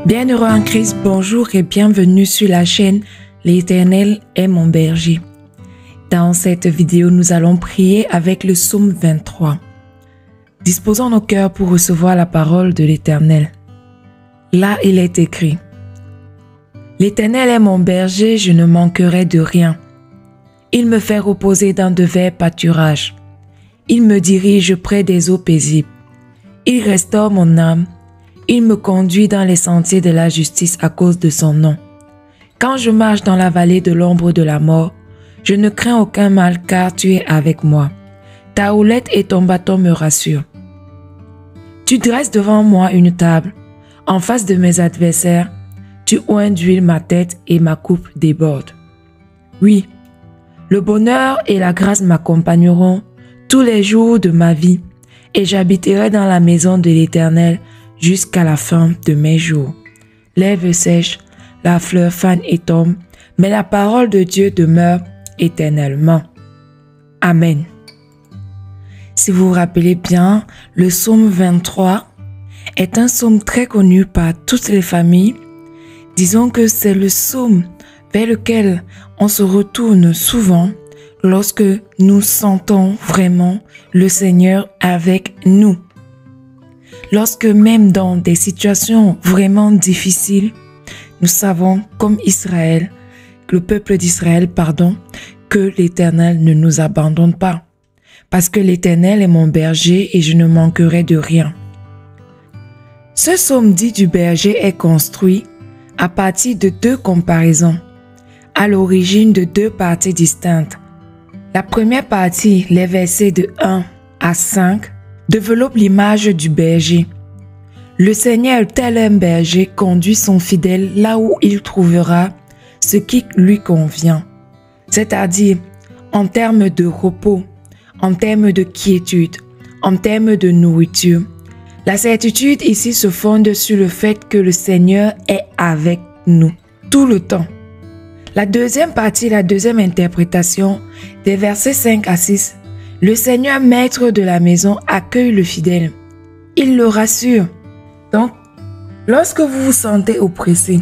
Bienheureux en Christ, bonjour et bienvenue sur la chaîne L'Éternel est mon berger. Dans cette vidéo, nous allons prier avec le psaume 23. Disposons nos cœurs pour recevoir la parole de l'Éternel. Là, il est écrit: L'Éternel est mon berger, je ne manquerai de rien. Il me fait reposer dans de verts pâturages. Il me dirige près des eaux paisibles. Il restaure mon âme. Il me conduit dans les sentiers de la justice à cause de son nom. Quand je marche dans la vallée de l'ombre de la mort, je ne crains aucun mal car tu es avec moi. Ta houlette et ton bâton me rassurent. Tu dresses devant moi une table, en face de mes adversaires. Tu oins d'huile ma tête et ma coupe déborde. Oui, le bonheur et la grâce m'accompagneront tous les jours de ma vie et j'habiterai dans la maison de l'Éternel jusqu'à la fin de mes jours. L'herbe sèche, la fleur fane et tombe, mais la parole de Dieu demeure éternellement. Amen. Si vous vous rappelez bien, le psaume 23 est un psaume très connu par toutes les familles. Disons que c'est le psaume vers lequel on se retourne souvent lorsque nous sentons vraiment le Seigneur avec nous. Lorsque même dans des situations vraiment difficiles, nous savons comme Israël, le peuple d'Israël, que l'Éternel ne nous abandonne pas. Parce que l'Éternel est mon berger et je ne manquerai de rien. Ce psaume dit du berger est construit à partir de deux comparaisons, à l'origine de deux parties distinctes. La première partie, les versets de 1 à 5, développe l'image du berger. Le Seigneur, tel un berger, conduit son fidèle là où il trouvera ce qui lui convient, c'est-à-dire en termes de repos, en termes de quiétude, en termes de nourriture. La certitude ici se fonde sur le fait que le Seigneur est avec nous tout le temps. La deuxième partie, la deuxième interprétation, des versets 5 à 6, le Seigneur, maître de la maison, accueille le fidèle. Il le rassure. Donc, lorsque vous vous sentez oppressé,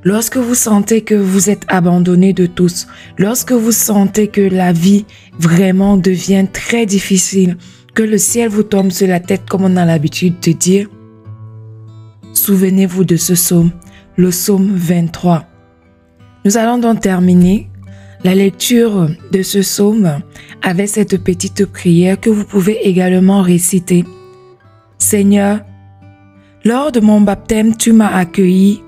lorsque vous sentez que vous êtes abandonné de tous, lorsque vous sentez que la vie vraiment devient très difficile, que le ciel vous tombe sur la tête comme on a l'habitude de dire, souvenez-vous de ce psaume, le psaume 23. Nous allons donc terminer la lecture de ce psaume avec cette petite prière que vous pouvez également réciter. Seigneur, lors de mon baptême, tu m'as accueilli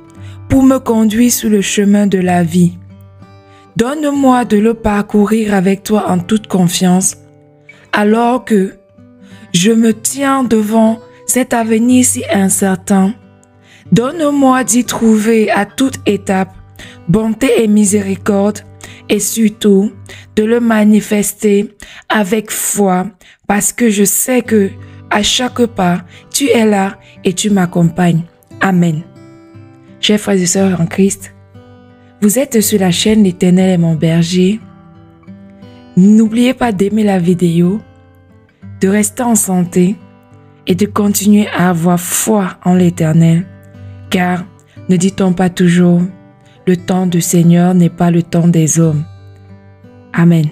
pour me conduire sur le chemin de la vie. Donne-moi de le parcourir avec toi en toute confiance, alors que je me tiens devant cet avenir si incertain. Donne-moi d'y trouver à toute étape bonté et miséricorde, et surtout de le manifester avec foi, parce que je sais que à chaque pas, tu es là et tu m'accompagnes. Amen. Chers frères et sœurs en Christ, vous êtes sur la chaîne L'Éternel est mon berger. N'oubliez pas d'aimer la vidéo, de rester en santé et de continuer à avoir foi en l'Éternel, car ne dit-on pas toujours, le temps du Seigneur n'est pas le temps des hommes. Amen.